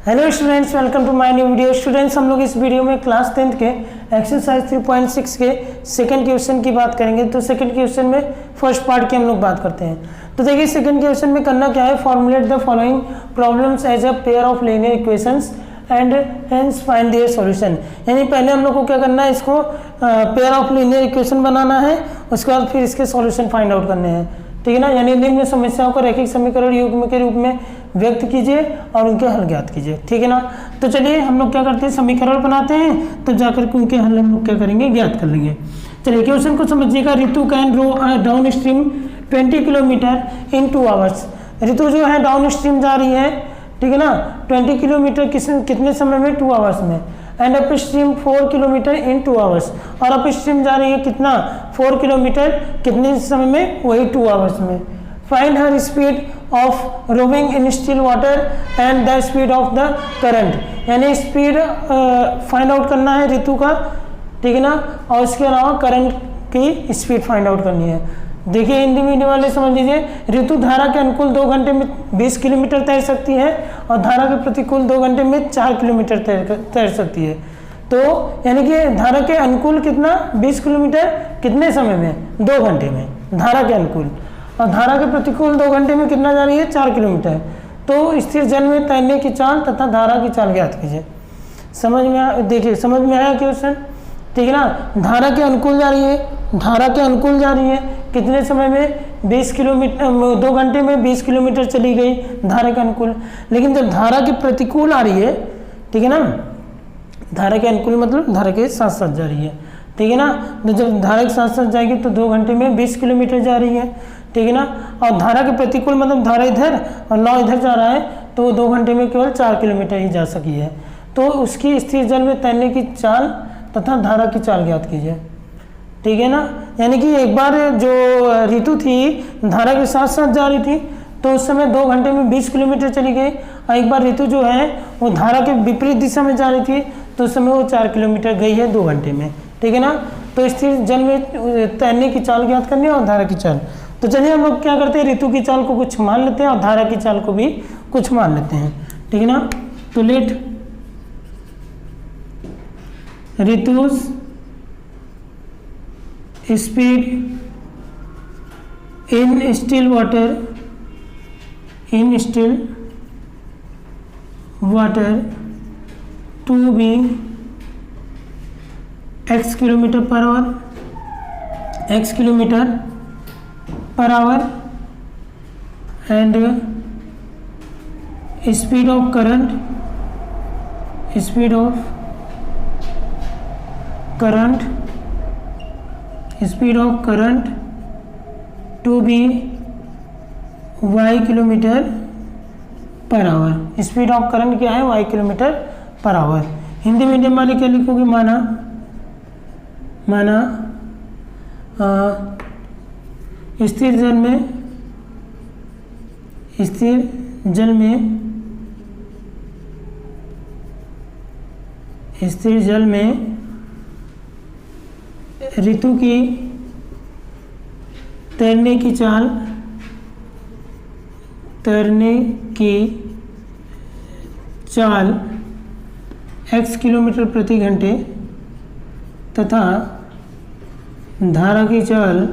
Hello students, welcome to my new video. Students, हम लोग इस वीडियो में क्लास 10th के एक्सरसाइज 3.6 के सेकंड क्वेश्चन की बात करेंगे। तो सेकंड क्वेश्चन में फर्स्ट पार्ट की हम लोग बात करते हैं। तो देखिए, सेकंड क्वेश्चन में करना क्या है, formulate the following problems as a pair of linear equations and hence find their solution. यानी पहले हम लोग को क्या करना है, इसको पेयर ऑफ लीनियर इक्वेशन बनाना है, उसके बाद फिर इसके सॉल्यूशन फाइंड आउट करने हैं। ठीक है ना। यानी निम्न समस्याओं को रैखिक समीकरण युग्म के रूप में व्यक्त कीजिए और उनके हल ज्ञात कीजिए। ठीक है ना। तो चलिए हम लोग क्या करते हैं, समीकरण बनाते हैं, तब जाकर के उनके हल हम लोग क्या करेंगे, ज्ञात कर लेंगे। चलिए क्वेश्चन को समझिएगा। Ritu can row downstream 20 kilometre in 2 hours. Ritu जो है डाउन स्ट्रीम जा रही है, ठीक है ना, 20 किलोमीटर कितने समय में, 2 आवर्स में। And up stream 4 kilometre in 2 hours, और अप स्ट्रीम जा रही है कितना, 4 किलोमीटर कितने समय में, वही 2 आवर्स में। Find her speed of rowing in still water and the speed of the current. यानी स्पीड फाइंड आउट करना है ऋतु का, ठीक है ना, और इसके अलावा करंट की स्पीड फाइंड आउट करनी है। देखिए हिंदी मीडियम वाले समझ लीजिए, ऋतु धारा के अनुकूल 2 घंटे में 20 किलोमीटर तैर सकती है और धारा के प्रतिकूल 2 घंटे में 4 किलोमीटर तैर सकती है। तो यानी कि धारा के अनुकूल कितना, 20 किलोमीटर कितने समय में, 2 घंटे में धारा के अनुकूल, और धारा के प्रतिकूल 2 घंटे में कितना जा रही है, 4 किलोमीटर। तो स्थिर जल में तैरने की चाल तथा धारा की चाल ज्ञात कीजिए। समझ में देखिए, समझ में आया क्वेश्चन, ठीक है ना। धारा के अनुकूल जा रही है, धारा के अनुकूल जा रही है कितने समय में, 20 किलोमीटर, 2 घंटे में 20 किलोमीटर चली गई धारा के अनुकूल। लेकिन जब धारा के प्रतिकूल आ रही है, ठीक है ना, धारा के अनुकूल मतलब धारा के साथ साथ जा रही है, ठीक है ना। तो जब धारा के साथ साथ जाएगी तो 2 घंटे में 20 किलोमीटर जा रही है, ठीक है ना। और धारा के प्रतिकूल मतलब धारा इधर और 9 इधर जा रहा है, तो 2 घंटे में केवल 4 किलोमीटर ही जा सकी है। तो उसकी स्थिर जल में तैरने की चाल तथा धारा की चाल ज्ञात कीजिए, ठीक है ना। यानी कि एक बार जो ऋतु थी धारा के साथ साथ जा रही थी, तो उस समय 2 घंटे में 20 किलोमीटर चली गई, और एक बार ऋतु जो है वो धारा के विपरीत दिशा में जा रही थी, तो उस समय वो 4 किलोमीटर गई है 2 घंटे में, ठीक है ना। तो स्थिर जल में तैरने की चाल ज्ञात करनी है और धारा की चाल। तो चलिए हम लोग क्या करते हैं, ऋतु की चाल को कुछ मान लेते हैं और धारा की चाल को भी कुछ मान लेते हैं, ठीक है ना। तो let Ritu's speed in still water to be x kilometre per hour and speed of current to be y kilometre per hour. Speed of current क्या है, y kilometre per hour. Hindi medium वाले क्या लिखोगे, माना स्थिर जल में ऋतु की तैरने की चाल x किलोमीटर प्रति घंटे तथा धारा की चाल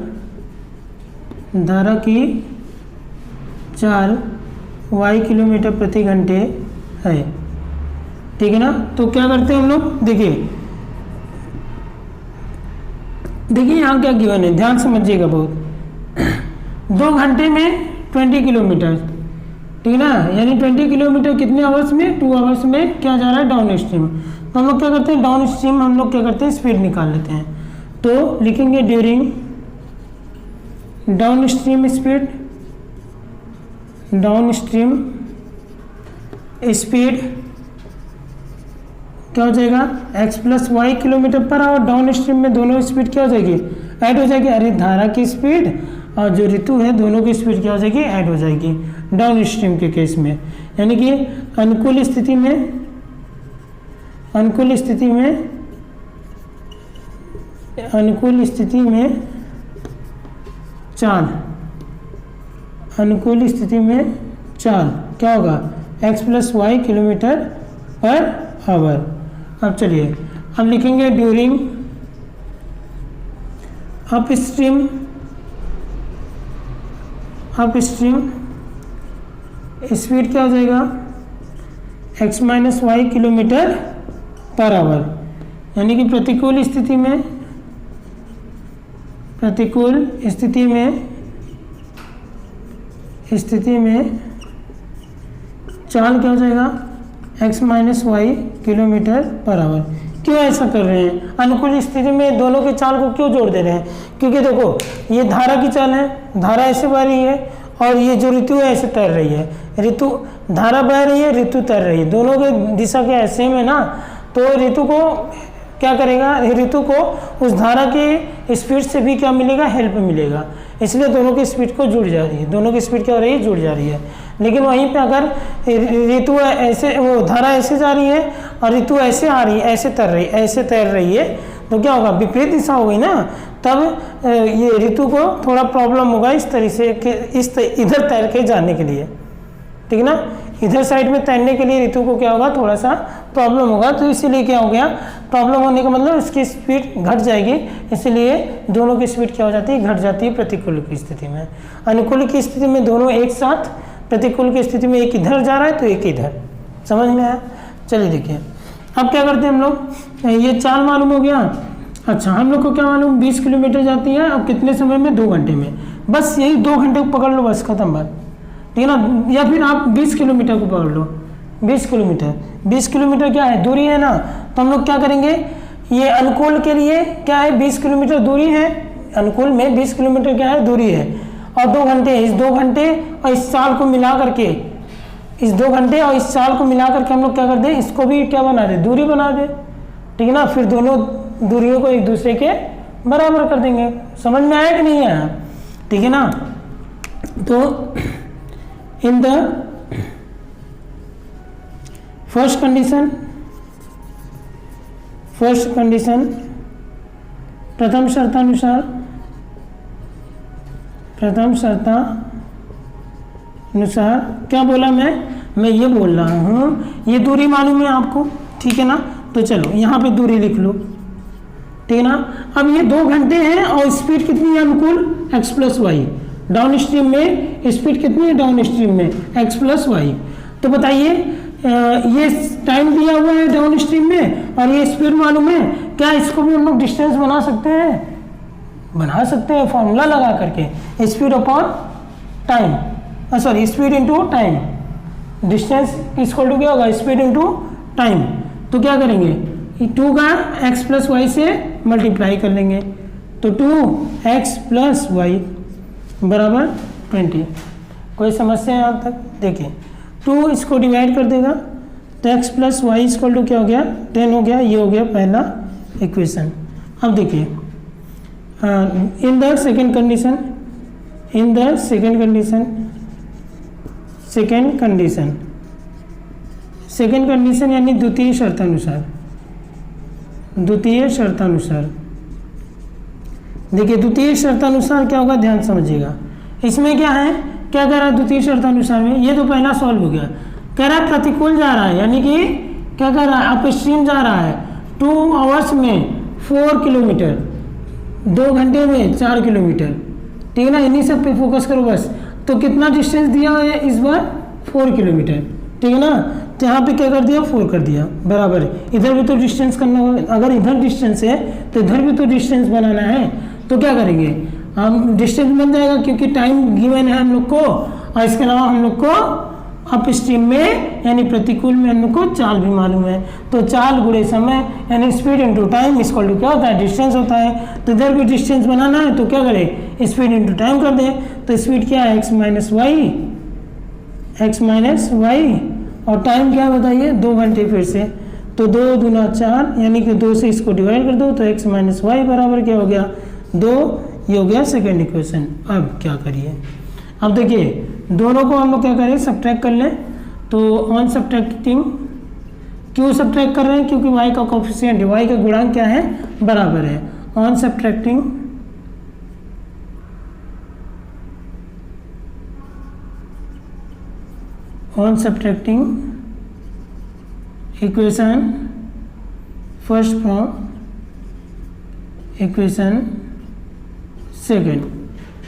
y किलोमीटर प्रति घंटे है, ठीक है ना। तो क्या करते हैं हम लोग, देखिए यहाँ क्या गिवन है, ध्यान समझिएगा बहुत। 2 घंटे में 20 किलोमीटर, ठीक है ना, यानी 20 किलोमीटर कितने आवर्स में, 2 आवर्स में क्या जा रहा है, डाउन स्ट्रीम। तो हम लोग क्या करते हैं, डाउन स्ट्रीम हम लोग क्या करते हैं, स्पीड निकाल लेते हैं। तो लिखेंगे ड्यूरिंग डाउन स्ट्रीम स्पीड क्या हो जाएगा, x + y kilometre per our. Down stream में दोनों स्पीड क्या हो जाएगी, ऐड हो जाएगी। अरे धारा की स्पीड और जो ऋतु है दोनों की स्पीड क्या हो जाएगी, ऐड हो जाएगी डाउन स्ट्रीम के केस में। यानी कि अनुकूल स्थिति में चाल क्या होगा, x + y kilometre per our. अब चलिए अब लिखेंगे ड्यूरिंग अपस्ट्रीम स्पीड क्या हो जाएगा x minus y kilometre per hour, यानी कि प्रतिकूल स्थिति में चाल क्या हो जाएगा x minus y kilometre per hour. क्यों ऐसा कर रहे हैं? अनुकूल स्थिति में दोनों के चाल को क्यों जोड़ दे रहे हैं? क्योंकि देखो ये धारा की चाल है, धारा ऐसे बह रही है और ये जो ऋतु है ऐसे तैर रही है। ऋतु धारा बह रही है, ऋतु तैर रही है, दोनों के दिशा क्या है सेम है ना। तो ऋतु को क्या करेगा, ऋतु को उस धारा की स्पीड से भी क्या मिलेगा, हेल्प मिलेगा, इसलिए दोनों की स्पीड को जुड़ जा रही है, दोनों की स्पीड क्या हो रही है, जुड़ जा रही है। लेकिन वहीं पे अगर ऋतु ऐसे वो धारा ऐसे जा रही है और ऋतु ऐसे आ रही है, ऐसे तैर रही है तो क्या होगा, विपरीत दिशा हो गई ना, तब ये ऋतु को थोड़ा प्रॉब्लम होगा इस तरह से कि इधर तैर के जाने के लिए, ठीक है ना, इधर साइड में तैरने के लिए ऋतु को क्या होगा, थोड़ा सा प्रॉब्लम होगा। तो इसीलिए क्या हो गया, प्रॉब्लम होने का मतलब इसकी स्पीड घट जाएगी, इसलिए दोनों की स्पीड क्या हो जाती है, घट जाती है प्रतिकूल की स्थिति में। अनुकूल की स्थिति में दोनों एक साथ, प्रतिकूल की स्थिति में एक इधर जा रहा है तो एक इधर। समझ में आया? चलिए देखिए अब क्या करते हैं हम लोग, ये चाल मालूम हो गया। अच्छा हम लोग को क्या मालूम, 20 किलोमीटर जाती है, अब कितने समय में, 2 घंटे में। बस यही 2 घंटे को पकड़ लो, बस खत्म बात, ठीक है ना। या फिर आप 20 किलोमीटर को पकड़ लो, 20 किलोमीटर क्या है, दूरी है ना। तो हम लोग क्या करेंगे, ये अनुकूल के लिए क्या है, 20 किलोमीटर दूरी है, अनुकूल में 20 किलोमीटर क्या है, दूरी है, और 2 घंटे, इस 2 घंटे और इस साल को मिला करके, इस 2 घंटे और इस साल को मिला करके हम लोग क्या कर दें, इसको भी क्या बना दे, दूरी बना दे, ठीक है ना। फिर दोनों दूरियों को एक दूसरे के बराबर कर देंगे। समझ में आया कि नहीं आया, ठीक है ना। तो इन द फर्स्ट कंडीशन प्रथम शर्तानुसार क्या बोला मैं ये बोल रहा हूँ, ये दूरी मालूम है आपको, ठीक है ना। तो चलो यहाँ पे दूरी लिख लो, ठीक है ना। अब ये 2 घंटे हैं और स्पीड कितनी है, अनुकूल x plus y, downstream में स्पीड कितनी है, डाउन स्ट्रीम में x प्लस वाई। तो बताइए ये टाइम दिया हुआ है डाउन स्ट्रीम में और ये स्पीड मालूम है, क्या इसको भी हम लोग डिस्टेंस बना सकते हैं, फॉर्मूला लगा करके, speed upon time, sorry speed into time, distance equal to क्या होगा, स्पीड इंटू टाइम। तो क्या करेंगे, 2 का x प्लस वाई से मल्टीप्लाई कर लेंगे, तो 2x प्लस वाई बराबर 20। कोई समस्या है यहाँ तक? देखिए 2 इसको डिवाइड कर देगा तो x plus y equal to क्या हो गया, 10 हो गया, ये हो गया पहला इक्वेशन। अब देखिए इन द सेकेंड कंडीशन यानी द्वितीय शर्तानुसार देखिए द्वितीय शर्तानुसार क्या होगा, ध्यान समझिएगा। इसमें क्या है, क्या कह रहा है द्वितीय शर्तानुसार में, ये तो पहला सॉल्व हो गया, कह रहा है प्रतिकूल जा रहा है, यानी कि क्या कह रहा है, अपस्ट्रीम जा रहा है 2 आवर्स में 4 किलोमीटर, 2 घंटे में 4 किलोमीटर, ठीक है ना। इन्हीं सब पे फोकस करो बस। तो कितना डिस्टेंस दिया है इस बार, 4 किलोमीटर, ठीक है ना। तो यहाँ पे क्या कर दिया, 4 कर दिया, बराबर है। इधर भी तो डिस्टेंस करना होगा, अगर इधर डिस्टेंस है तो इधर भी तो डिस्टेंस बनाना है। तो क्या करेंगे, हम डिस्टेंस बन जाएगा क्योंकि टाइम गिवन है हम लोग को, और इसके अलावा हम लोग को अप स्ट्रीम में यानी प्रतिकूल में हम लोग को चाल भी मालूम है। तो चाल गुणे समय यानी speed into time equal to क्या होता है, डिस्टेंस होता है। तो इधर भी डिस्टेंस बनाना है तो क्या करें, स्पीड इंटू टाइम कर दें। तो स्पीड क्या है, x माइनस वाई, और टाइम क्या बताइए, 2 घंटे फिर से। तो 2 दूना 4 यानी कि 2 से इसको डिवाइड कर दो तो x माइनस वाई बराबर क्या हो गया, 2। ये हो गया सेकेंड इक्वेशन। अब क्या करिए, अब देखिए दोनों को हम लोग क्या करें, सब्ट्रैक्ट कर लें। तो ऑन सब्ट्रैक्टिंग, क्यों सब्ट्रैक्ट कर रहे हैं, क्योंकि y का कोफिशिएंट, y का गुणांक क्या है, बराबर है। On subtracting equation first from equation second,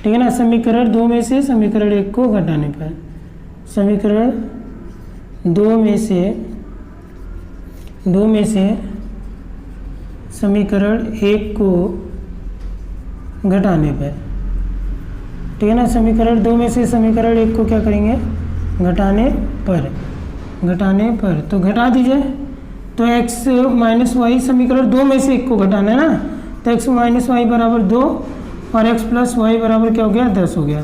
ठीक है ना। समीकरण 2 में से समीकरण 1 को घटाने पर, समीकरण 2 में से समीकरण 1 को घटाने पर, ठीक है ना। समीकरण 2 में से समीकरण 1 को क्या करेंगे, घटाने पर तो घटा दीजिए। तो x माइनस वाई, समीकरण 2 में से 1 को घटाना है ना, तो x माइनस वाई बराबर 2 और x प्लस वाई बराबर क्या हो गया, 10 हो गया,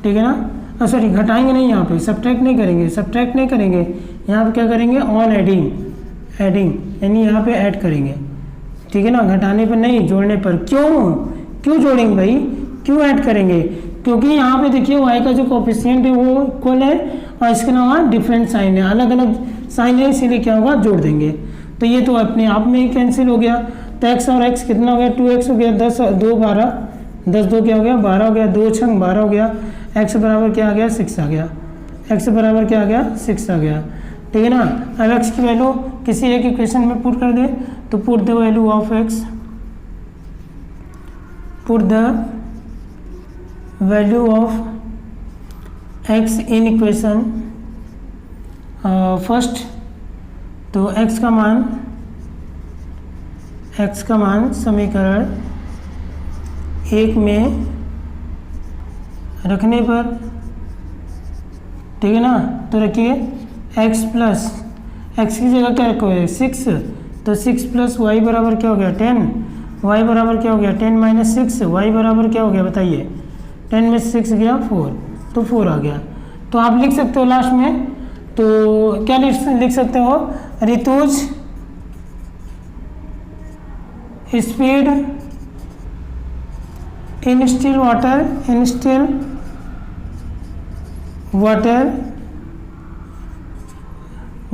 ठीक है ना। सॉरी, घटाएंगे नहीं, यहाँ पे सब्ट्रैक्ट नहीं करेंगे, यहाँ पे क्या करेंगे, ऑन एडिंग यानी यहाँ पे ऐड करेंगे, ठीक है ना। घटाने पर नहीं, जोड़ने पर। क्यों जोड़ेंगे भाई, क्यों ऐड करेंगे, क्योंकि यहाँ पे देखिए y का जो कोफिशिएंट है वो इक्वल है और इसके अलावा डिफरेंट साइन है, अलग अलग साइन है, इसीलिए क्या होगा, जोड़ देंगे। तो ये तो अपने आप में ही कैंसिल हो गया। तो x और x कितना हो गया, 2x हो गया, 10 2 12, 10 2 क्या हो गया, 12 हो गया, 2 6 12 हो गया, x बराबर क्या आ गया, 6 आ गया, x बराबर क्या आ गया, 6 आ गया, ठीक है ना। अब x की वैल्यू किसी एक इक्वेशन में पुट कर दे, तो put the value of x, put the value of x in equation first. तो x का मान समीकरण 1 में रखने पर, ठीक है ना। तो रखिए x प्लस, x की जगह क्या रखोगे, 6, तो 6 प्लस वाई बराबर क्या हो गया, 10, y बराबर क्या हो गया, 10 माइनस 6, y बराबर क्या हो गया बताइए, 10 में 6 गया 4, तो 4 आ गया। तो आप लिख सकते हो लास्ट में, तो क्या लिख सकते हो, Ritu's speed in still water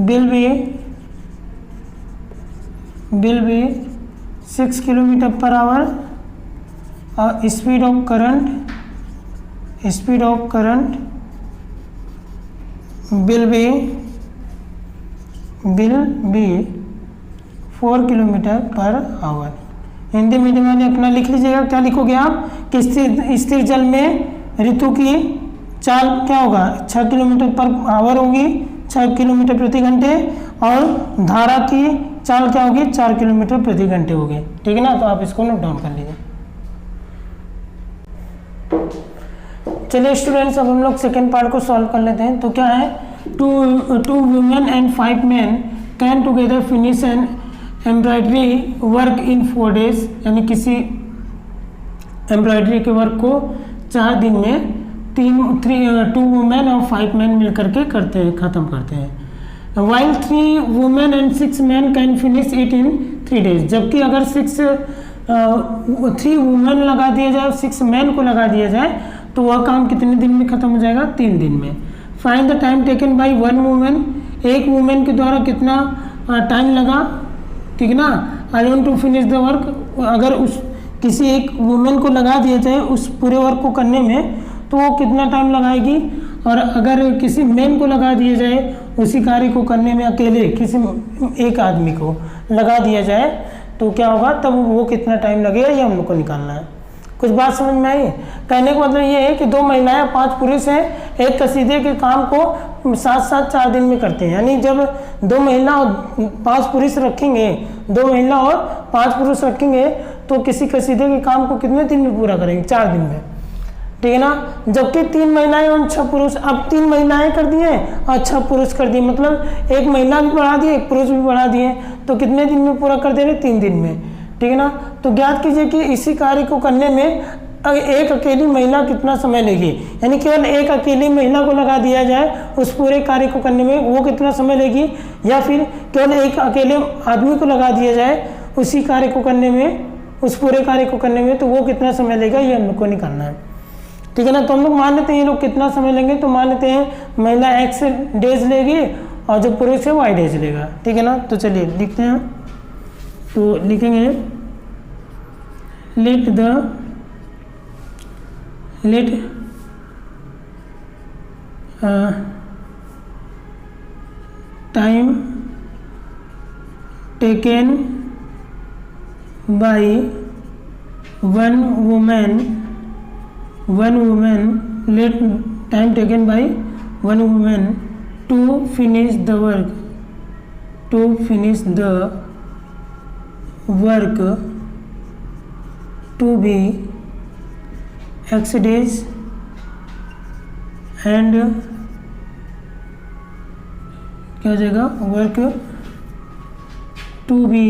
will be 6 kilometre per hour और speed of current will be 4 kilometre per hour. Hindi medium वाले अपना लिख लीजिएगा, क्या लिखोगे आप कि स्थिर जल में ऋतु की चाल क्या होगा, 6 किलोमीटर पर आवर होगी, 6 किलोमीटर प्रति घंटे, और धारा की चाल क्या होगी, 4 किलोमीटर प्रति घंटे होगी, ठीक है ना। तो आप इसको नोट डाउन कर लीजिए। चलिए स्टूडेंट्स, अब हम लोग सेकेंड पार्ट को सॉल्व कर लेते हैं। तो क्या है, two women and 5 men can together finish an embroidery work in 4 days, यानी किसी एम्ब्रॉयडरी के वर्क को 4 दिन में 2 वुमेन और 5 men मिल करके ख़त्म करते हैं। While 3 women and 6 men can finish it in 3 days, जबकि अगर 3 वुमेन लगा दिया जाए, 6 men को लगा दिया जाए, तो वह काम कितने दिन में ख़त्म हो जाएगा, 3 दिन में। Find the time taken by 1 women, एक वुमेन के द्वारा कितना टाइम लगा, ठीक है ना। I want to finish the work, अगर उस किसी एक वुमेन को लगा दिया जाए उस पूरे वर्क को करने में, तो वो कितना टाइम लगाएगी, और अगर किसी मैन को लगा दिया जाए उसी कार्य को करने में, अकेले किसी एक आदमी को लगा दिया जाए, तो क्या होगा, तब वो कितना टाइम लगेगा, ये हम लोग को निकालना है। कुछ बात समझ में आई? कहने का मतलब ये है कि 2 महिलाएं 5 पुरुष हैं, एक कसीदे के काम को साथ 4 दिन में करते हैं। यानी जब 2 महिला और 5 पुरुष रखेंगे, 2 महिला और 5 पुरुष रखेंगे, तो किसी कसीदे के काम को कितने दिन में पूरा करेंगे, 4 दिन में, ठीक है ना। जबकि 3 महिलाएं और 6 पुरुष, अब 3 महिलाएं कर दिए और 6 पुरुष कर दिए, मतलब एक महिला भी बढ़ा दिए, एक पुरुष भी बढ़ा दिए, तो कितने दिन में पूरा कर दे रहे, 3 दिन में, ठीक है ना। तो ज्ञात कीजिए कि इसी कार्य को करने में एक अकेली महिला कितना समय लेगी, यानी केवल एक अकेली महिला को लगा दिया जाए उस पूरे कार्य को करने में, वो कितना समय लेगी, या फिर केवल एक अकेले आदमी को लगा दिया जाए उसी कार्य को करने में, उस पूरे कार्य को करने में, तो वो कितना समय लेगा, ये हम लोग को निकालना है, ठीक है ना। तो हम लोग मान लेते हैं ये लोग कितना समय लेंगे, तो मान लेते हैं महिला x डेज लेगी और जो पुरुष है y डेज लेगा, ठीक है ना। तो चलिए लिखते हैं, तो लिखेंगे let time taken by one women let time taken by one women to finish the work to be X days and क्या हो जाएगा, work to be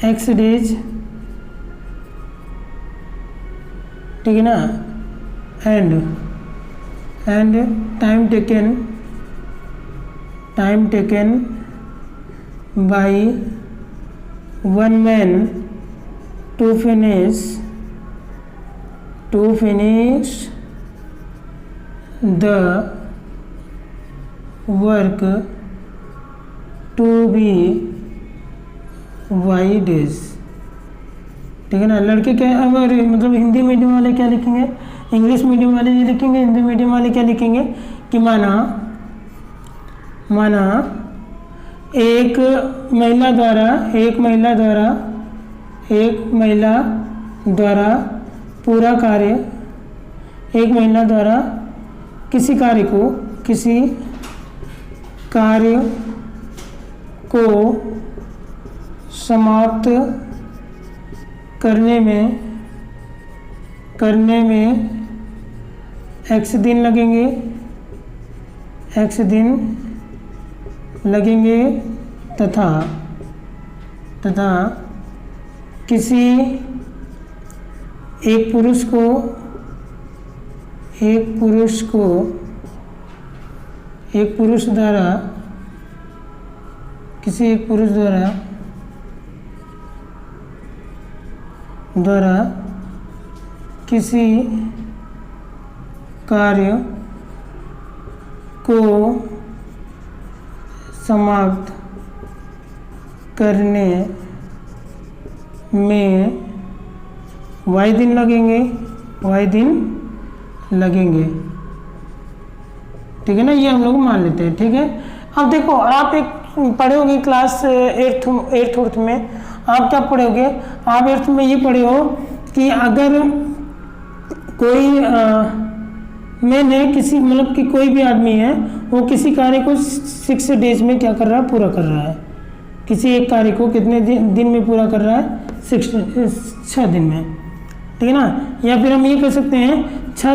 X days, ठीक है ना, and time taken by one man to finish the work to be Y days, ठीक है ना। लड़के क्या मतलब हिंदी मीडियम वाले क्या लिखेंगे, इंग्लिश मीडियम वाले ये लिखेंगे, हिंदी मीडियम वाले क्या लिखेंगे कि माना एक महिला द्वारा पूरा कार्य, एक महिला द्वारा किसी कार्य को समाप्त करने में X दिन लगेंगे तथा किसी एक पुरुष द्वारा किसी कार्य को समाप्त करने में Y दिन लगेंगे, ठीक है ना। ये हम लोग मान लेते हैं, ठीक है। अब देखो आप एक पढ़े होगे क्लास 8th में, आप क्या पढ़ोगे, आप 8th में ये पढ़े हो कि अगर कोई मैंने किसी मतलब कि कोई भी आदमी है वो किसी कार्य को 6 डेज में क्या कर रहा है, पूरा कर रहा है। किसी एक कार्य को कितने दिन में पूरा कर रहा है, 6 दिन में, ठीक है ना। या फिर हम ये कह सकते हैं 6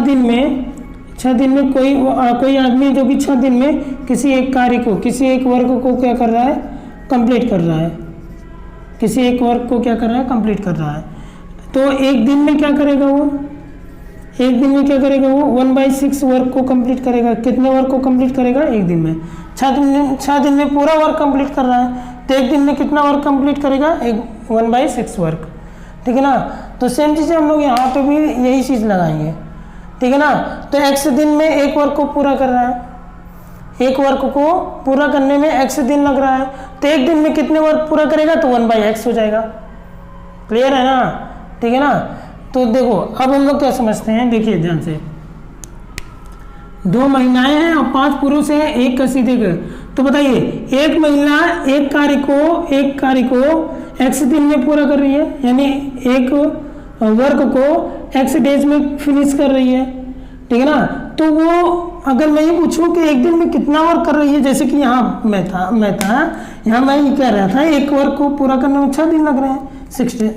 दिन में कोई आदमी जो कि 6 दिन में किसी एक कार्य को, किसी एक वर्क को क्या कर रहा है, कंप्लीट कर रहा है, किसी एक वर्क को क्या कर रहा है, कंप्लीट कर रहा है। तो एक दिन में क्या करेगा वो, 1/6 वर्क को कंप्लीट करेगा। कितने वर्क को कंप्लीट करेगा, एक दिन में। 6 दिन में पूरा वर्क कंप्लीट कर रहा है, तो एक दिन में कितना वर्क कंप्लीट करेगा, 1/6 वर्क, ठीक है ना। तो सेम चीज़ हम लोग यहाँ पे भी यही चीज़ लगाएंगे, ठीक है ना। तो X दिन में एक वर्क को पूरा कर रहा है, एक वर्क को पूरा करने में X दिन लग रहा है, तो एक दिन में कितने वर्क पूरा करेगा, तो 1/X हो जाएगा। क्लियर है ना, ठीक है ना। तो देखो अब हम लोग क्या समझते हैं, देखिए ध्यान से, 2 महिलाएं हैं और 5 पुरुष हैं, एक का सीधे का। तो बताइए एक महिला एक कार्य को X दिन में पूरा कर रही है, यानी एक वर्क को X डेज में फिनिश कर रही है, ठीक है ना। तो वो अगर मैं ये पूछूं कि एक दिन में कितना वर्क कर रही है, जैसे कि यहाँ मैं यहाँ मैं ये कह रहा था एक वर्क को पूरा करने में 6 दिन लग रहे हैं,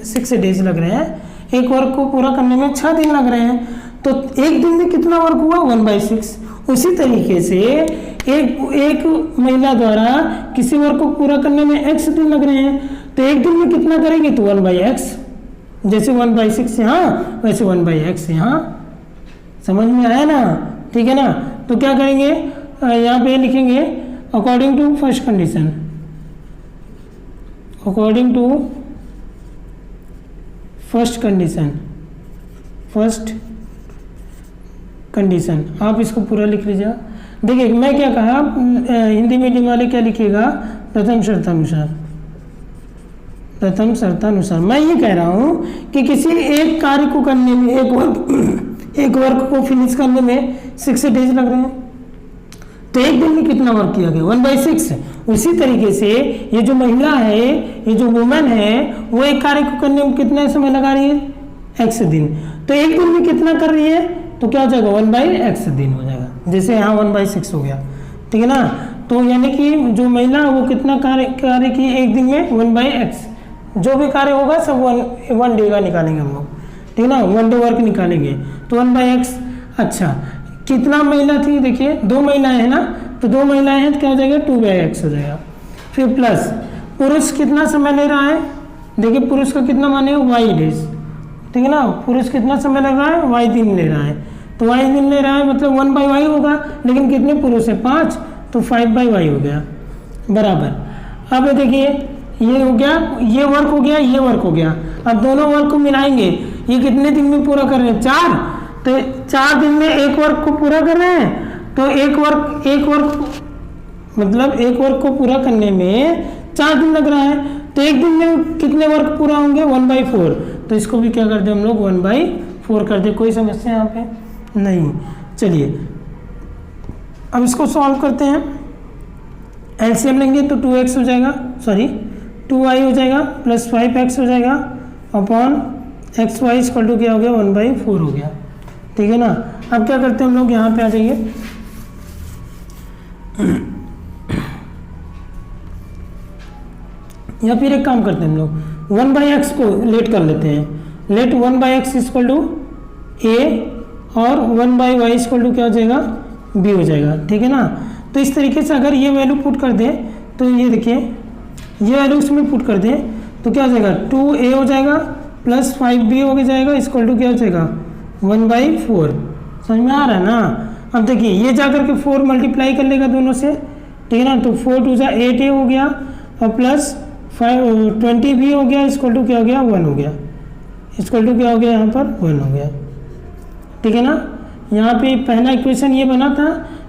6 डेज लग रहे हैं, एक वर्क को पूरा करने में 6 दिन लग रहे हैं। तो एक दिन में कितना वर्क हुआ, 1/6। उसी तरीके से एक महिला द्वारा किसी वर्क को पूरा करने में X दिन लग रहे हैं, तो एक दिन में कितना करेंगे, तो 1/X। जैसे 1/6 यहाँ वैसे 1/X यहाँ। समझ में आया ना, ठीक है ना। तो क्या करेंगे, यहाँ पे लिखेंगे अकॉर्डिंग टू फर्स्ट कंडीशन, आप इसको पूरा लिख लीजिए। देखिए मैं क्या कहा, हिंदी मीडियम वाले क्या लिखिएगा, प्रथम शर्तानुसार। मैं ये कह रहा हूँ कि किसी एक कार्य को करने में, एक वर्क को फिनिश करने में 6 डेज लग रहे हैं, तो एक दिन में कितना वर्क किया गया 1/6। उसी तरीके से ये जो महिला है, ये जो वुमेन है, वो एक कार्य को करने में कितना समय लगा रही है x दिन। तो एक दिन में कितना कर रही है तो क्या हो जाएगा 1/x दिन हो जाएगा, जैसे यहाँ 1/6 हो गया, ठीक है ना। तो यानी कि जो महिला वो कितना कार्य की एक दिन में 1/x, जो भी कार्य होगा सब 1 डे का निकालेंगे हम लोग, ठीक है ना, 1 डे वर्क निकालेंगे तो 1/x। अच्छा कितना महिला थी, देखिए 2 महिलाएं हैं ना, तो 2 महिलाएं हैं तो क्या हो जाएगा 2/x हो जाएगा। फिर प्लस पुरुष कितना समय ले रहा है, देखिए पुरुष का कितना माने y डेज, ठीक है ना, पुरुष कितना समय लग रहा है y दिन ले रहा है, तो y दिन ले रहा है मतलब 1/y होगा, लेकिन कितने पुरुष है 5, तो 5/y हो गया बराबर। अब देखिए ये हो गया, ये वर्क हो गया, ये वर्क हो गया। अब दोनों वर्क को मिलाएंगे, ये कितने दिन में पूरा कर रहे हैं 4, तो 4 दिन में एक वर्क को पूरा कर रहे हैं, तो एक वर्क मतलब एक वर्क को पूरा करने में 4 दिन लग रहा है, तो एक दिन में कितने वर्क पूरा होंगे 1/4, तो इसको भी क्या कर दे हम लोग 1/4 कर दे। कोई समस्या यहाँ पे नहीं। चलिए अब इसको सॉल्व करते हैं, एलसीएम लेंगे तो 2x हो जाएगा, सॉरी 2y हो जाएगा प्लस 5x हो जाएगा अपॉन xy इक्वल टू क्या हो गया 1/4 हो गया, ठीक है ना। अब क्या करते हैं हम लोग, यहाँ पे आ जाइए, या फिर एक काम करते हैं हम लोग 1/x को लेट कर लेते हैं, let 1/x equal to a और 1/y इक्वल टू क्या हो जाएगा b हो जाएगा, ठीक है ना। तो इस तरीके से अगर ये वैल्यू पुट कर दें तो ये देखिए ये वैल्यू इसमें पुट कर दें तो क्या हो जाएगा 2a हो जाएगा प्लस 5b हो जाएगा इक्वल टू क्या हो जाएगा 1/4। समझ में आ रहा है ना। अब देखिए ये जाकर के 4 मल्टीप्लाई कर लेगा दोनों से, ठीक है ना, तो 4 2 8a हो गया और प्लस 20b हो गया इक्वल टू क्या हो गया 1 हो गया, इक्वल टू क्या हो गया यहाँ पर 1 हो गया, ठीक है ना। यहाँ पे पहला इक्वेशन ये बना था,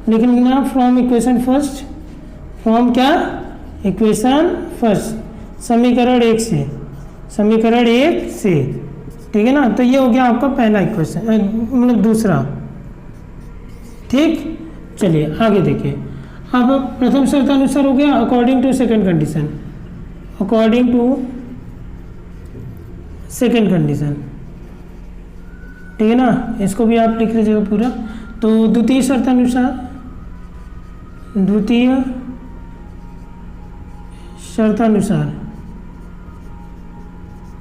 लेकिन ना फ्रॉम इक्वेशन फर्स्ट, फ्रॉम क्या इक्वेशन फर्स्ट समीकरण 1 से, समीकरण 1 से, ठीक है ना। तो ये हो गया आपका पहला इक्वेशन, मतलब दूसरा, ठीक। चलिए आगे देखिए, अब प्रथम शर्त अनुसार हो गया according to second condition, according to second condition, ठीक है ना। इसको भी आप लिख लीजिएगा पूरा। तो द्वितीय शर्त अनुसार, द्वितीय शर्त अनुसार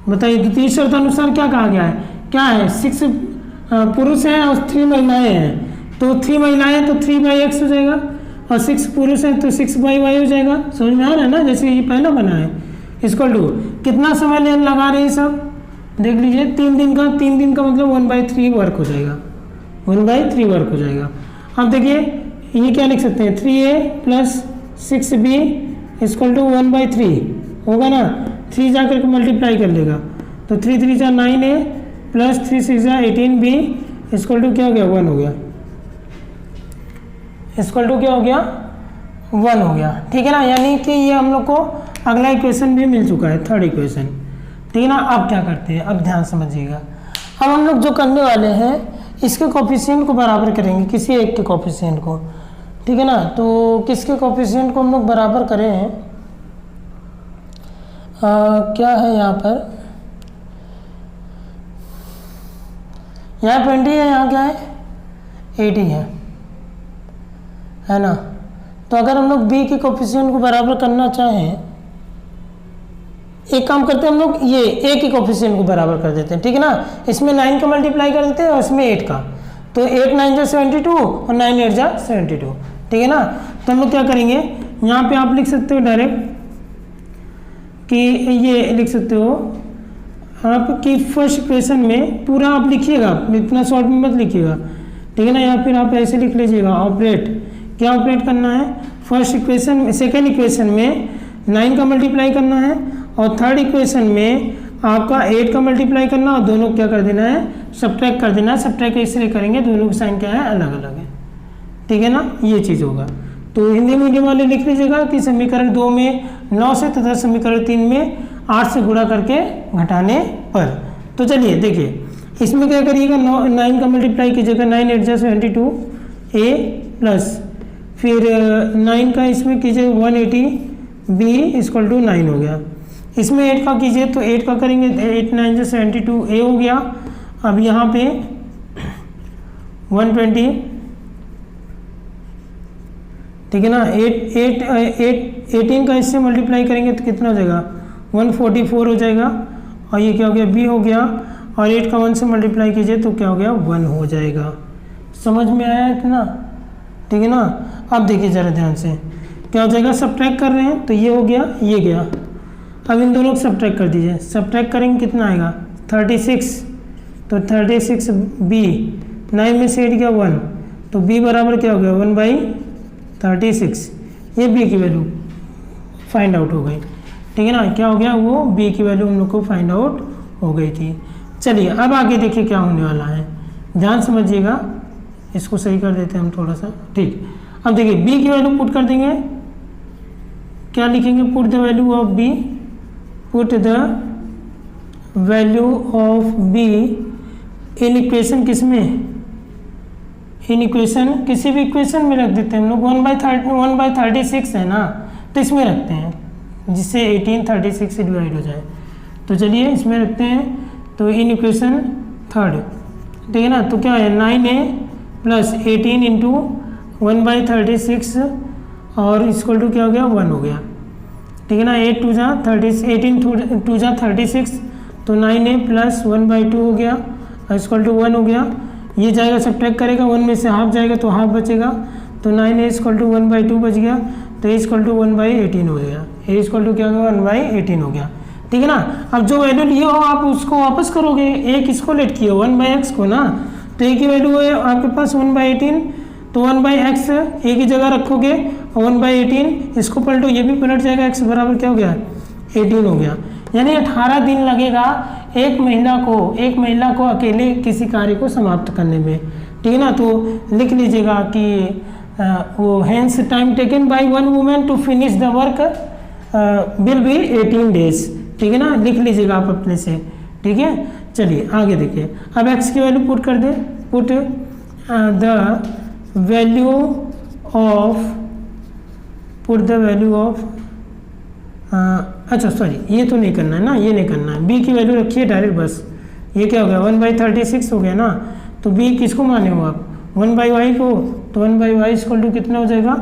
बताइए, द्वितीय शर्त अनुसार क्या कहा गया है, क्या है 6 पुरुष हैं और 3 महिलाएं हैं, तो 3 महिलाएं तो 3/x हो जाएगा और 6 पुरुष हैं तो 6/y हो जाएगा। समझ में आ रहा है ना, जैसे ये पहला बना है। इक्वल टू कितना समय लगा रहे हैं सब, देख लीजिए 3 दिन का, 3 दिन का मतलब 1/3 वर्क हो जाएगा, 1/3 वर्क हो जाएगा। अब देखिए ये क्या लिख सकते हैं 3a plus 6b equal to 1/3 होगा ना, 3 जाकर के मल्टीप्लाई कर लेगा तो 3 3 जा 9a प्लस 3 6 जा 18b इक्वल टू क्या हो गया 1 हो गया, इक्वल टू क्या हो गया 1 हो गया, ठीक है ना। यानी कि ये हम लोग को अगला इक्वेशन भी मिल चुका है, थर्ड इक्वेशन, ठीक है ना। अब क्या करते हैं, अब ध्यान समझिएगा, अब हम लोग जो करने वाले हैं इसके कोफिशिएंट को बराबर करेंगे, किसी एक के कोफिशिएंट को, ठीक है ना। तो किसके कोफिशिएंट को हम लोग बराबर करें हैं, क्या है यहाँ पर, यहाँ 20 है, यहाँ क्या है 80 है ना। तो अगर हम लोग b के कोफिशिएंट को बराबर करना चाहें, एक काम करते हैं हम लोग, ये a के कोफिशिएंट को बराबर कर देते हैं, ठीक है ना। इसमें 9 का मल्टीप्लाई कर देते हैं और इसमें 8 का, तो 8 9 जा 72 और 9 8 जा 72, ठीक है ना। तो हम लोग क्या करेंगे, यहाँ पे आप लिख सकते हो डायरेक्ट कि ये लिख सकते हो आपकी फर्स्ट इक्वेशन में, पूरा आप लिखिएगा, इतना शॉर्ट में मत लिखिएगा, ठीक है ना। या फिर आप ऐसे लिख लीजिएगा ऑपरेट, क्या ऑपरेट करना है, फर्स्ट इक्वेशन सेकेंड इक्वेशन में 9 का मल्टीप्लाई करना है और थर्ड इक्वेशन में आपका 8 का मल्टीप्लाई करना और दोनों क्या कर देना है सब्ट्रैक्ट कर देना है। सब्ट्रैक्ट इसलिए करेंगे दोनों की साइन क्या है अलग अलग है, ठीक है ना, ये चीज़ होगा। तो हिंदी मीडियम वाले लिख लीजिएगा कि समीकरण 2 में 9 से तथा समीकरण 3 में 8 से गुणा करके घटाने पर। तो चलिए देखिए इसमें क्या करिएगा, 9 का मल्टीप्लाई कीजिएगा, 9 8 जा 72 a प्लस फिर 9 का इसमें कीजिए 180 b इक्वल टू 9 हो गया। इसमें 8 का कीजिए तो 8 का करेंगे 8 9 जो 72 a हो गया। अब यहाँ पे 120, ठीक है ना, 18 का इससे मल्टीप्लाई करेंगे तो कितना हो जाएगा 144 हो जाएगा। और ये क्या हो गया b हो गया, और 8 का 1 से मल्टीप्लाई कीजिए तो क्या हो गया 1 हो जाएगा। समझ में आया इतना, ठीक है ना। अब देखिए ज़रा ध्यान से क्या हो जाएगा, सब्ट्रैक्ट कर रहे हैं तो ये हो गया ये गया। अब इन दोनों को सब्ट्रैक्ट कर दीजिए, सब्ट्रैक्ट करेंगे कितना आएगा 36, तो 36 b 9 में से 8 गया 1, तो b बराबर क्या हो गया 1/36। ये b की वैल्यू फाइंड आउट हो गई, ठीक है ना। क्या हो गया, वो b की वैल्यू हम लोग को फाइंड आउट हो गई थी। चलिए अब आगे देखिए क्या होने वाला है, ध्यान समझिएगा। इसको सही कर देते हैं हम थोड़ा सा, ठीक। अब देखिए b की वैल्यू पुट कर देंगे, क्या लिखेंगे, put the value of b, put the value of b in equation, किसमें, इन इक्वेशन, किसी भी इक्वेशन में रख देते हैं हम लोग। 1/36 है ना, तो इसमें रखते हैं जिससे 18 36 से डिवाइड हो जाए। तो चलिए इसमें रखते हैं, तो इन इक्वेशन थर्ड, ठीक है ना। तो क्या है 9a प्लस 18 इंटू 1/36 और इक्वल टू क्या हो गया 1 हो गया, ठीक है ना। 8 2 जा 30, 18 2 जा 36, तो 9a प्लस 1/2 हो गया और इक्वल टू 1 हो गया। ये जाएगा सब्ट्रैक्ट करेगा, 1 में से हाफ जाएगा तो हाफ बचेगा, तो 9a इक्वल टू 1/2 बच गया, तो a इक्वल टू 1/18 हो गया। a इक्वल टू क्या होगा 1/18 हो गया, ठीक है ना। अब जो वैल्यू लिए हो आप उसको वापस करोगे, a किसको लेट किए 1/x को ना, तो a की वैल्यू है आपके पास 1/18, तो 1/x a की जगह रखोगे और 1/18 इसको पलटो, ये भी पलट जाएगा, x बराबर क्या हो गया 18 हो गया। यानी 18 दिन लगेगा एक महिला को अकेले किसी कार्य को समाप्त करने में, ठीक है ना। तो लिख लीजिएगा कि वो hence time taken by one women to finish the work will be 18 days, ठीक है ना, लिख लीजिएगा आप अपने से, ठीक है। चलिए आगे देखिए, अब x की वैल्यू पुट कर दे, पुट द वैल्यू ऑफ अच्छा सॉरी ये तो नहीं करना है ना, ये नहीं करना है, b की वैल्यू रखिए डायरेक्ट बस। ये क्या हो गया 1/36 हो गया ना, तो b किसको माने हो आप 1/y को, तो 1/y इक्वल टू कितना हो जाएगा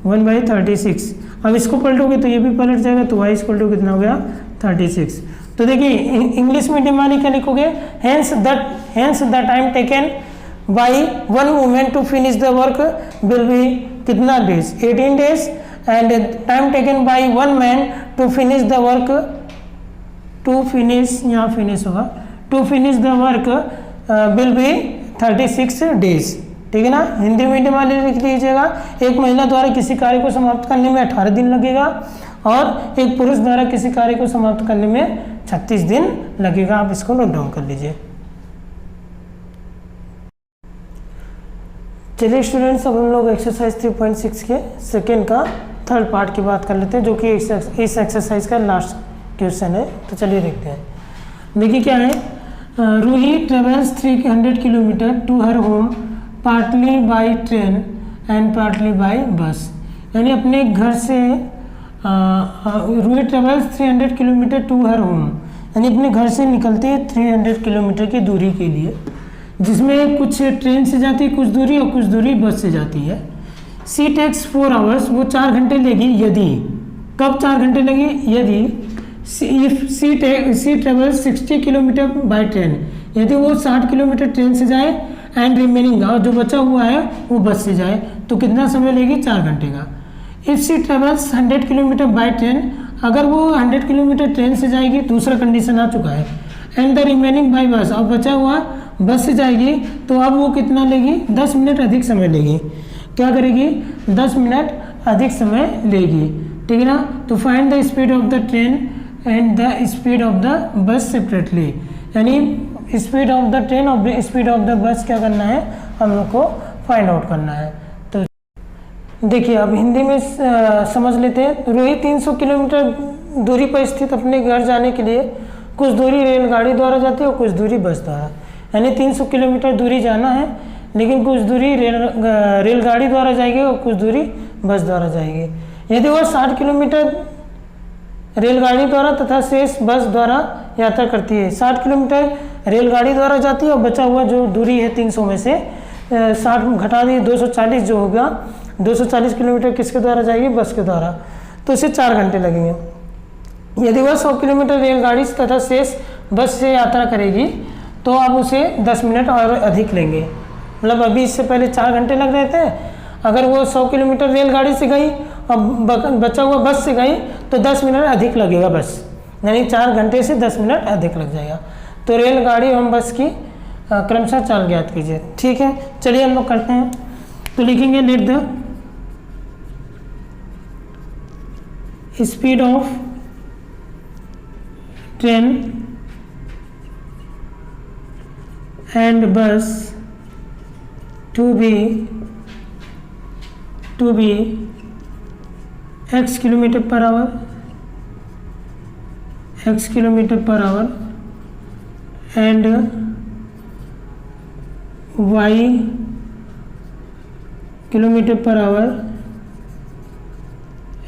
1/36। अब इसको पलटोगे तो ये भी पलट जाएगा, तो y इक्वल टू कितना हो गया 36। तो देखिए इंग्लिश मीडियम वाले क्या लिखोगे, hence the time taken by one women to finish the work will be कितना days 18 days, and time taken by one man to finish the work, to finish यहाँ फिनिश होगा, to finish the work will be 36 days, ठीक है ना। Hindi medium वाले लिख लीजिएगा, एक महिला द्वारा किसी कार्य को समाप्त करने में 18 दिन लगेगा और एक पुरुष द्वारा किसी कार्य को समाप्त करने में 36 दिन लगेगा। आप इसको नोट डाउन कर लीजिए। चलिए स्टूडेंट्स, अब हम लोग एक्सरसाइज 3.6 के सेकेंड का थर्ड पार्ट की बात कर लेते हैं, जो कि इस एक्सरसाइज का लास्ट क्वेश्चन है। तो चलिए देखते हैं। देखिए क्या है, Ruhi travels 300 kilometre to her home partly by train and partly by bus. यानी अपने घर से Ruhi travels 300 kilometre to her home, यानी अपने घर से निकलती है 300 किलोमीटर की दूरी के लिए, जिसमें कुछ ट्रेन से जाती है कुछ दूरी और कुछ दूरी बस से जाती है। सी टेक्स 4 आवर्स, वो 4 घंटे लेगी यदि, कब 4 घंटे लगी, यदि if she travels 60 kilometre by train, यदि वो 60 किलोमीटर ट्रेन से जाए, एंड रिमेनिंग और जो बचा हुआ है वो बस से जाए, तो कितना समय लेगी 4 घंटे का। If she travels 100 kilometre by train, अगर वो 100 किलोमीटर ट्रेन से जाएगी, दूसरा कंडीशन आ चुका है, एंड द रिमेनिंग बाय बस, और बचा हुआ बस से जाएगी, तो अब वो कितना लेगी 10 मिनट अधिक समय लेगी। क्या करेगी 10 मिनट अधिक समय लेगी, ठीक है ना। तो find the speed of the train and the speed of the bus separately, यानी स्पीड ऑफ द ट्रेन और स्पीड ऑफ द बस क्या करना है, हम लोग को फाइंड आउट करना है। तो देखिए अब हिंदी में समझ लेते हैं। रूही 300 किलोमीटर दूरी पर स्थित अपने घर जाने के लिए कुछ दूरी रेलगाड़ी द्वारा जाती है और कुछ दूरी बस द्वारा, यानी 300 किलोमीटर दूरी जाना है, लेकिन कुछ दूरी रेलगाड़ी द्वारा जाएगी और कुछ दूरी बस द्वारा जाएगी। यदि वह 60 किलोमीटर रेलगाड़ी द्वारा तथा शेष बस द्वारा यात्रा करती है। 60 किलोमीटर रेलगाड़ी द्वारा जाती है और बचा हुआ जो दूरी है 300 में से 60 घटा दिए 240 जो होगा, 240 किलोमीटर किसके द्वारा जाएगी? बस के द्वारा। तो इसे 4 घंटे लगेंगे। यदि वह 100 किलोमीटर रेलगाड़ी तथा शेष बस से यात्रा करेगी तो आप उसे 10 मिनट और अधिक लेंगे। मतलब अभी इससे पहले 4 घंटे लग रहे थे, अगर वो 100 किलोमीटर रेलगाड़ी से गई और बचा हुआ बस से गई तो 10 मिनट अधिक लगेगा बस, यानी 4 घंटे से 10 मिनट अधिक लग जाएगा। तो रेलगाड़ी एवं बस की क्रमशः चाल ज्ञात कीजिए। ठीक है, चलिए हम लोग करते हैं। तो लिखेंगे let the speed of train and bus to be x kilometre per hour and y kilometre per hour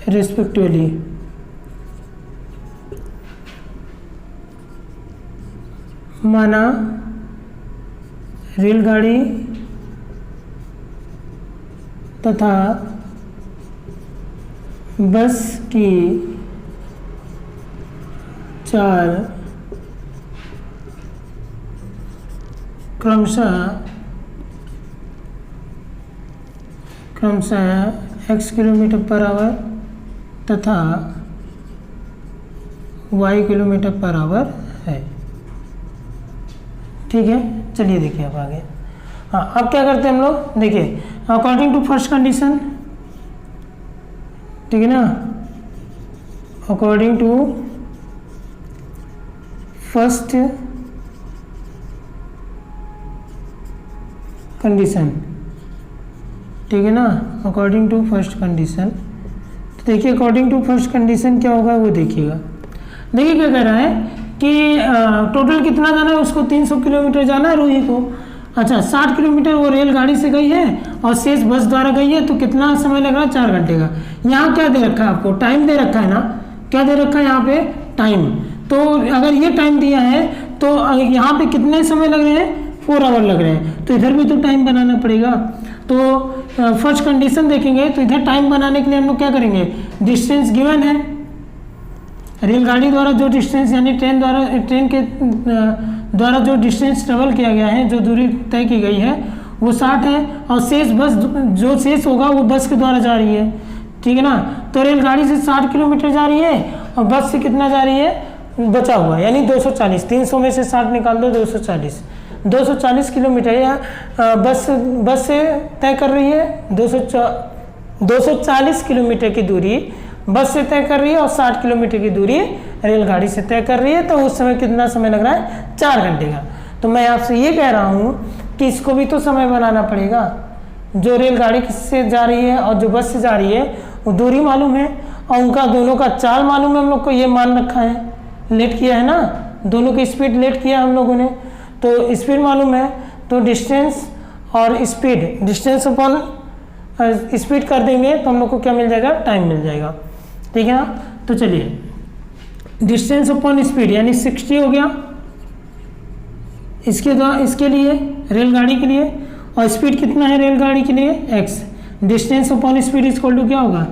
respectively. माना रेलगाड़ी तथा बस की चाल क्रमशः x किलोमीटर पर आवर तथा y किलोमीटर पर आवर है। ठीक है, चलिए देखिए अब आगे। हाँ, अब क्या करते हैं हम लोग, देखिए अकॉर्डिंग टू फर्स्ट कंडीशन, ठीक है ना, अकॉर्डिंग टू फर्स्ट कंडीशन, ठीक है ना, अकॉर्डिंग टू फर्स्ट कंडीशन। तो देखिए अकॉर्डिंग टू फर्स्ट कंडीशन क्या होगा वो देखिएगा। देखिए क्या कह रहा है कि टोटल कितना जाना है उसको, 300 किलोमीटर जाना है रूही को। अच्छा, 60 किलोमीटर वो रेलगाड़ी से गई है और शेष बस द्वारा गई है, तो कितना समय लग रहा है? 4 घंटे का। यहाँ क्या दे रखा है आपको? टाइम दे रखा है ना, क्या दे रखा है यहाँ पे? टाइम। तो अगर ये टाइम दिया है तो यहाँ पे कितने समय लग रहे हैं? 4 आवर लग रहे हैं। तो इधर भी तो टाइम बनाना पड़ेगा। तो फर्स्ट कंडीशन देखेंगे तो इधर टाइम बनाने के लिए हम लोग क्या करेंगे? डिस्टेंस गिवन है, रेलगाड़ी द्वारा जो डिस्टेंस यानी ट्रेन के द्वारा जो डिस्टेंस ट्रेवल किया गया है, जो दूरी तय की गई है वो 60 है, और शेष बस जो शेष होगा वो बस के द्वारा जा रही है। ठीक है ना, तो रेलगाड़ी से 60 किलोमीटर जा रही है और बस से कितना जा रही है? बचा हुआ यानी 240। 300 में से 60 निकाल दो, 240 किलोमीटर या बस से तय कर रही है। 240 किलोमीटर की दूरी बस से तय कर रही है और 60 किलोमीटर की दूरी रेलगाड़ी से तय कर रही है। तो उस समय कितना समय लग रहा है? 4 घंटे का। तो मैं आपसे ये कह रहा हूँ कि इसको भी तो समय बनाना पड़ेगा। जो रेलगाड़ी से जा रही है और जो बस से जा रही है वो दूरी मालूम है और उनका दोनों का चाल मालूम है। हम लोग को ये मान रखा है, लेट किया है ना, दोनों की स्पीड लेट किया हम लोगों ने, तो स्पीड मालूम है। तो डिस्टेंस और स्पीड, डिस्टेंस अपॉन स्पीड कर देंगे तो हम लोग को क्या मिल जाएगा? टाइम मिल जाएगा। ठीक है ना, तो चलिए डिस्टेंस अपॉन स्पीड यानी 60 हो गया इसके लिए रेलगाड़ी के लिए, और स्पीड कितना है रेलगाड़ी के लिए? x। Distance upon speed equal to क्या होगा?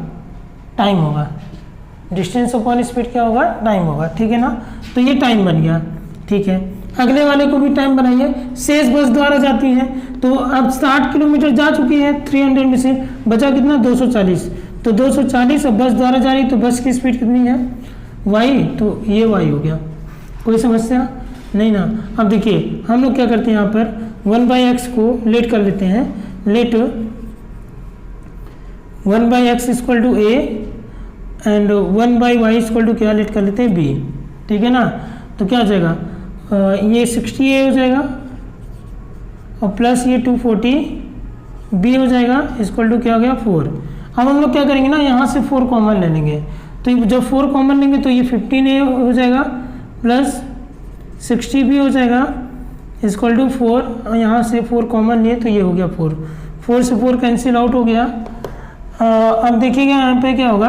टाइम होगा। डिस्टेंस अपॉन स्पीड क्या होगा? टाइम होगा। ठीक है ना, तो ये टाइम बन गया। ठीक है, अगले वाले को भी टाइम बनाइए। शेष बस द्वारा जाती है, तो अब 60 किलोमीटर जा चुकी है 300 में से, बचा कितना? 240। तो 240 अब बस द्वारा जा रही, तो बस की स्पीड कितनी है? y। तो ये y हो गया, कोई समस्या नहीं ना। अब देखिए हम लोग क्या करते हैं, यहाँ पर 1/x को लेट कर लेते हैं। Let 1/x equal to a and 1/y equal to क्या लेट कर लेते हैं? b। ठीक है ना, तो क्या हो जाएगा? ये 60a हो जाएगा और प्लस ये 240b हो जाएगा, इक्वल टू क्या हो गया? 4। अब हम लोग क्या करेंगे ना, यहाँ से 4 कॉमन ले लेंगे। तो जब 4 कॉमन लेंगे तो ये 15a हो जाएगा प्लस 60b हो जाएगा इक्वल टू 4, यहाँ से 4 कॉमन लिए तो ये हो गया 4, 4 से 4 कैंसिल आउट हो गया। अब देखिएगा यहाँ पे क्या होगा,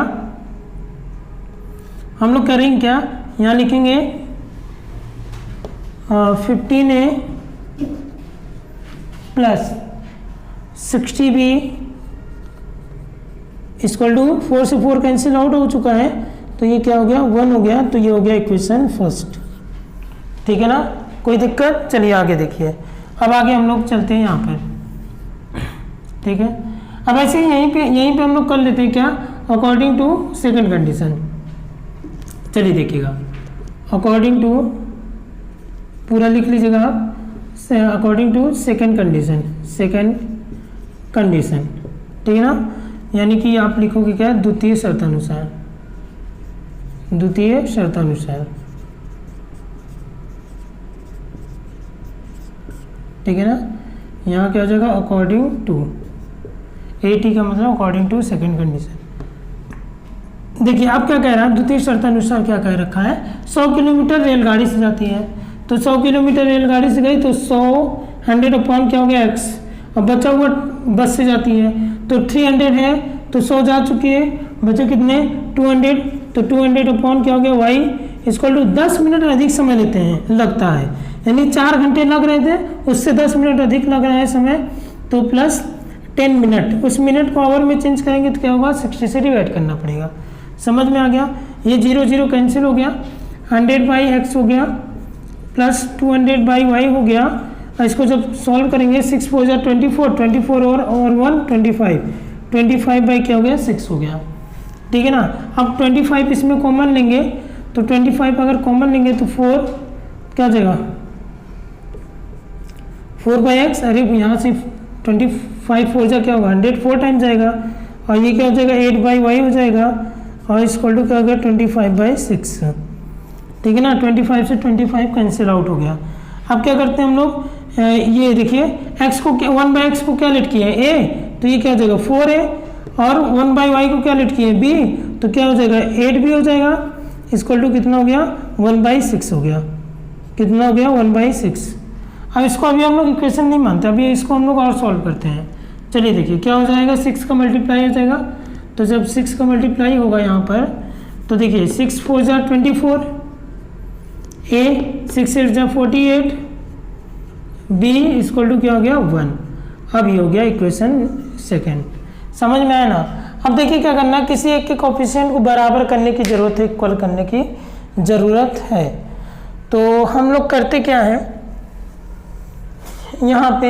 हम लोग करेंगे क्या, यहाँ लिखेंगे 15a plus 60b equal to 4 से 4 कैंसिल आउट हो चुका है तो ये क्या हो गया 1 हो गया, तो ये हो गया इक्वेशन फर्स्ट। ठीक है ना, कोई दिक्कत? चलिए आगे देखिए। अब आगे हम लोग चलते हैं यहाँ पर। ठीक है, अब ऐसे ही यहीं पे हम लोग कर लेते हैं क्या, अकॉर्डिंग टू सेकंड कंडीशन। चलिए देखिएगा, अकॉर्डिंग टू, पूरा लिख लीजिएगा आप, according to second condition, second condition. ठीक है ना, यानी कि आप लिखोगे क्या, द्वितीय शर्तानुसार, द्वितीय शर्तानुसार। ठीक है ना, यहाँ क्या हो जाएगा, अकॉर्डिंग टू, AT का मतलब अकॉर्डिंग टू सेकंड कंडीशन। देखिए आप क्या कह रहा है, द्वितीय शर्तानुसार क्या कह रखा है, 100 किलोमीटर रेलगाड़ी से जाती है, तो 100 किलोमीटर रेलगाड़ी से गई तो 100 अपॉन क्या हो गया x, और बचा हुआ बस से जाती है तो 300 है, तो 100 जा चुकी है, बचे कितने 200, तो 200 अपॉन क्या हो गया y इक्वल टू 10 मिनट अधिक समय लेते हैं, लगता है, यानी 4 घंटे लग रहे थे, उससे 10 मिनट अधिक लग रहा है समय, तो प्लस 10 मिनट, उस मिनट को आवर में चेंज करेंगे तो क्या होगा, 60 से डिवाइड करना पड़ेगा। समझ में आ गया, ये 0 0 कैंसिल हो गया, 100/x हो गया प्लस 200/y हो गया। इसको जब सॉल्व करेंगे 6 4 जा 24, 24 और 1 25, 25 क्या हो गया 6 हो गया। ठीक है ना, अब 25 इसमें कॉमन लेंगे तो 25 अगर कॉमन लेंगे तो 4 क्या हो जाएगा 4/x, अरे यहाँ से 25 4 जा क्या होगा 100 4 टाइम जाएगा, और ये क्या हो जाएगा 8/y हो जाएगा, और इक्वल टू क्या हो गया 25/6। ठीक है ना, 25 से 25 कैंसिल आउट हो गया। अब क्या करते हैं हम लोग, ये देखिए x को 1/x को क्या लेट किया है a, तो ये क्या हो जाएगा 4 है, और 1/y को क्या लेट किया है b, तो क्या हो जाएगा 8b हो जाएगा, इक्वल टू कितना हो गया 1/6 हो गया, कितना हो गया 1/6। अब इसको अभी हम लोग इक्वेशन नहीं मानते, अभी इसको हम लोग और सॉल्व करते हैं। चलिए देखिए क्या हो जाएगा, 6 का मल्टीप्लाई हो जाएगा, तो जब 6 का मल्टीप्लाई होगा यहाँ पर तो देखिए 6 4 जा 24, a 6 8 जा 48, b इक्वल टू क्या हो गया 1। अब ये हो गया इक्वेशन सेकेंड। समझ में आया ना। अब देखिए क्या करना, किसी एक के कोफिशिएंट को बराबर करने की ज़रूरत है, इक्वल करने की ज़रूरत है। तो हम लोग करते क्या है, यहाँ पे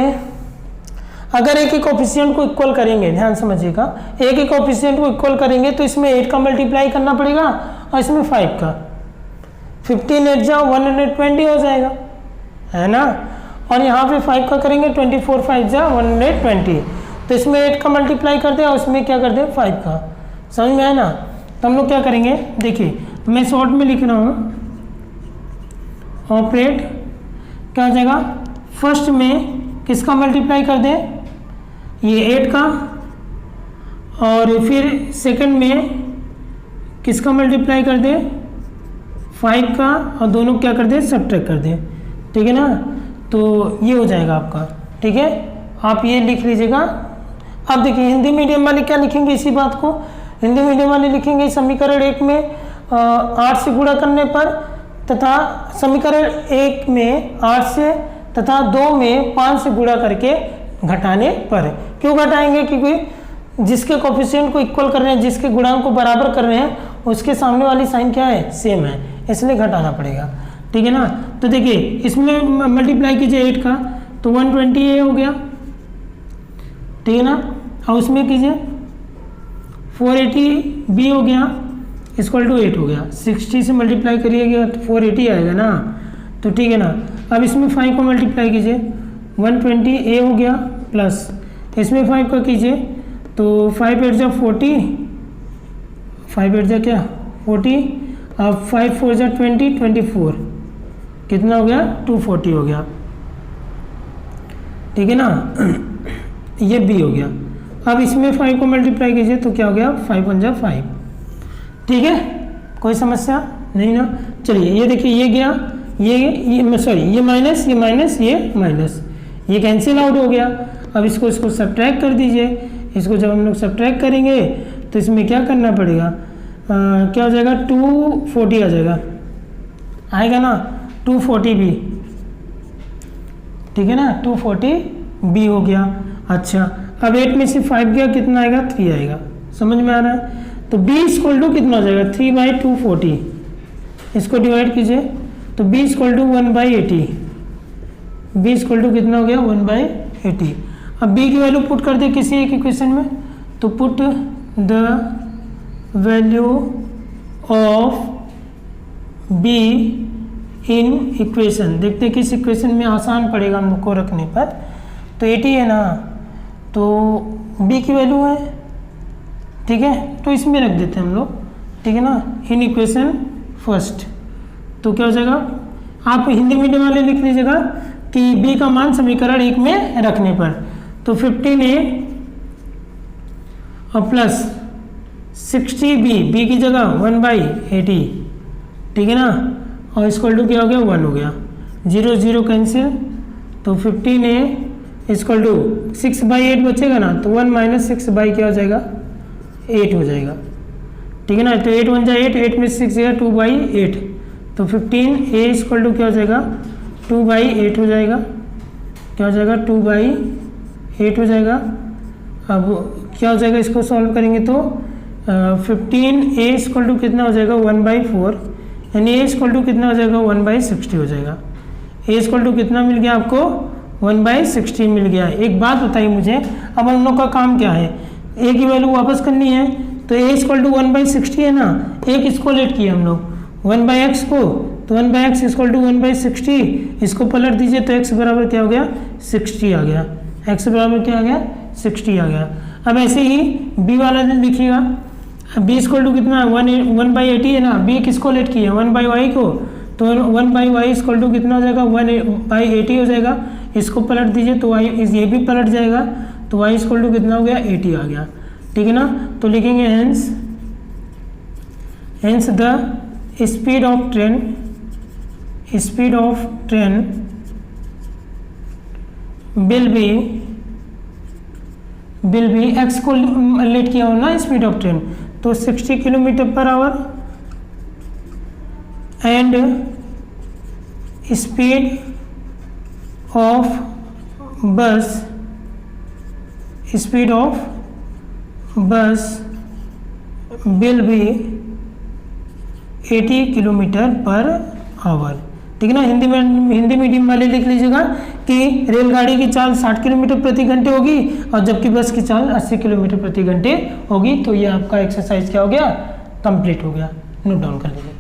अगर एक ही कोफिशिएंट को इक्वल करेंगे, ध्यान समझिएगा, एक ही कोफिशिएंट को इक्वल करेंगे तो इसमें 8 का मल्टीप्लाई करना पड़ेगा और इसमें 5 का, 15 8 जा 120 हो जाएगा, है ना, और यहाँ पे 5 का करेंगे 24 5 जा 120, तो इसमें 8 का मल्टीप्लाई कर दे और उसमें क्या कर दे 5 का। समझ में आया ना। तो हम लोग क्या करेंगे, देखिए मैं शॉर्ट में लिख रहा हूँ, ऑपरेट क्या हो जाएगा, फर्स्ट में किसका मल्टीप्लाई कर दे, ये 8 का, और फिर सेकंड में किसका मल्टीप्लाई कर दे 5 का, और दोनों क्या कर दे सब्ट्रैक्ट कर दे। ठीक है ना, तो ये हो जाएगा आपका। ठीक है, आप ये लिख लीजिएगा। अब देखिए हिंदी मीडियम वाले क्या लिखेंगे इसी बात को, हिंदी मीडियम वाले लिखेंगे समीकरण 1 में 8 से गुणा करने पर, तथा समीकरण 1 में 8 से तथा 2 में 5 से गुणा करके घटाने पर। क्यों घटाएंगे, क्योंकि जिसके कोफिशिएंट को इक्वल कर रहे हैं, जिसके गुणांक को बराबर कर रहे हैं, उसके सामने वाली साइन क्या है, सेम है, इसलिए घटाना पड़ेगा। ठीक है ना, तो देखिए इसमें मल्टीप्लाई कीजिए 8 का तो 120 हो गया। ठीक है ना, और उसमें कीजिए 480 हो गया, इक्वल टू 8 हो गया। 60 से मल्टीप्लाई करिएगा तो 480 आएगा ना, तो ठीक है ना। अब इसमें 5 को मल्टीप्लाई कीजिए 120 हो गया, प्लस इसमें 5 का कीजिए तो 5 8 जा 40, 5 8 जा क्या 40, अब 5 4 जा 20, 24 कितना हो गया 240 हो गया। ठीक है ना, ये b हो गया। अब इसमें 5 को मल्टीप्लाई कीजिए तो क्या हो गया 5 1 जा 5। ठीक है, कोई समस्या नहीं ना। चलिए ये देखिए ये गया, ये माइनस, ये कैंसिल आउट हो गया। अब इसको सब्ट्रैक्ट कर दीजिए। इसको जब हम लोग सब्ट्रैक्ट करेंगे तो इसमें क्या करना पड़ेगा, क्या हो जाएगा, 240 आ जाएगा, आएगा ना 240b, ठीक है ना, 240b हो गया। अच्छा, अब 8 में से 5 गया, कितना आएगा, 3 आएगा। समझ में आ रहा है? तो b इक्वल टू कितना हो जाएगा, 3/240। इसको डिवाइड कीजिए तो b equal to 1/80। b equal to कितना हो गया, 1/80। अब b की वैल्यू पुट कर दे किसी एक इक्वेशन में, तो put the value of b in equation. देखते हैं किस इक्वेशन में आसान पड़ेगा हम लोग को रखने पर। तो 80 है ना, तो b की वैल्यू है, ठीक है, तो इसमें रख देते हैं हम लोग, ठीक है ना, इन इक्वेशन फर्स्ट। तो क्या हो जाएगा, आप हिंदी मीडियम वाले लिख लीजिएगा कि b का मान समीकरण 1 में रखने पर, तो 15a और प्लस 60b की जगह 1/80, ठीक है ना, और इक्वल टू क्या हो गया, 1 हो गया, 0 0 कैंसिल, तो 15a इक्वल टू 6/8 बचेगा ना, तो 1 - 6 क्या हो जाएगा, 8 हो जाएगा, ठीक है ना। तो 8 1 जा 8, 8 में 6 गया, 2/8, तो 15a इक्वल टू क्या हो जाएगा, 2/8 हो जाएगा, क्या हो जाएगा, 2/8 हो जाएगा। अब क्या हो जाएगा, इसको सॉल्व करेंगे तो 15a इक्वल टू कितना हो जाएगा, 1/4, यानी a इक्वल टू कितना हो जाएगा, 1/60 हो जाएगा। a इक्वल टू कितना मिल गया आपको, 1/60 मिल गया। एक बात बताइए मुझे, अब हम लोग का काम क्या है, a की वैल्यू वापस करनी है, तो a इक्वल टू 1/60 है ना, एक इसको लेट किया हम लोग 1/x को, तो 1/x इक्वल टू 1/60, इसको पलट दीजिए तो x बराबर क्या हो गया, 60 आ गया, x बराबर क्या आ गया, 60 आ गया। अब ऐसे ही b वाला लिखिएगा, b इक्वल टू कितना, 1/80 है ना, b किसको लेट किया, 1/y को, तो 1/y इक्वल टू कितना हो जाएगा, 1/80 हो जाएगा। इसको पलट दीजिए तो y ये भी पलट जाएगा, तो y इक्वल टू कितना हो गया, 80 आ गया, ठीक है ना। तो लिखेंगे hence the speed of train will be x को लेट किया हो ना, स्पीड ऑफ ट्रेन, तो 60 km/h, एंड स्पीड ऑफ बस विल बी 80 km/h, ठीक है ना। हिंदी मीडियम वाले लिख लीजिएगा कि रेलगाड़ी की चाल 60 किलोमीटर प्रति घंटे होगी और जबकि बस की चाल 80 किलोमीटर प्रति घंटे होगी। तो ये आपका एक्सरसाइज क्या हो गया, कंप्लीट हो गया, नोट डाउन कर लीजिए।